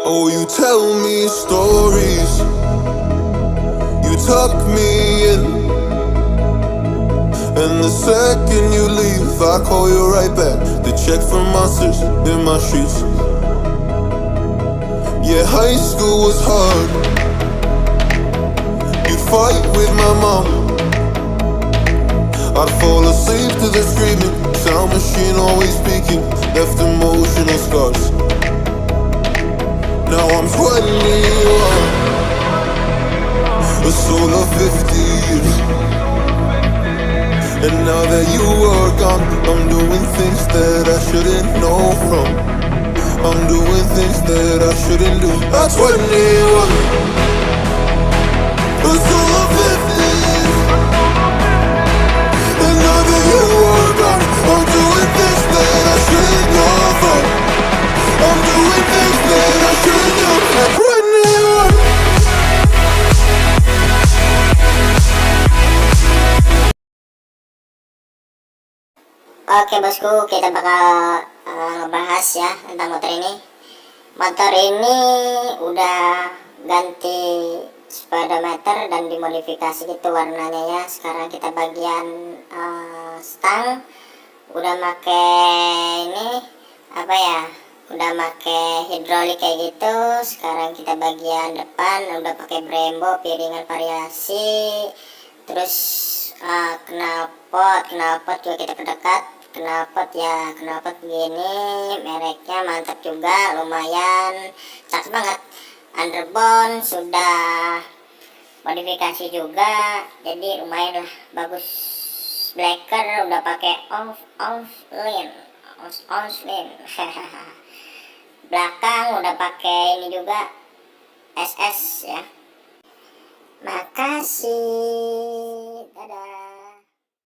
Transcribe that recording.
Oh, you tell me stories, you tuck me in, and the second you leave, I call you right back. The check for monsters in my streets. Yeah, high school was hard. You'd fight with my mom, I'd fall asleep to the screaming. Sound machine always speaking, left emotional scars. Now I'm 21, a soul of 50 years. And now that you are gone, I'm doing things that I shouldn't know from. I'm doing things that I shouldn't do. At 21, a soul of 50 years. And now that you are gone, I'm doing things that I shouldn't know from. I'm doing things that I shouldn't do. At 21. Oke bosku, kita bakal ngebahas ya tentang motor ini. Motor ini udah ganti speedometer dan dimodifikasi gitu warnanya ya. Sekarang kita bagian stang udah make ini apa ya, udah make hidrolik kayak gitu. Sekarang kita bagian depan udah pakai Brembo piringan variasi. Terus knalpot juga kita perdekat. Knalpot begini, mereknya mantap juga, lumayan cakep banget. Underbone sudah modifikasi juga, jadi lumayan lah, bagus. Blacker udah pakai on-lin. Belakang udah pakai ini juga SS ya. Makasih.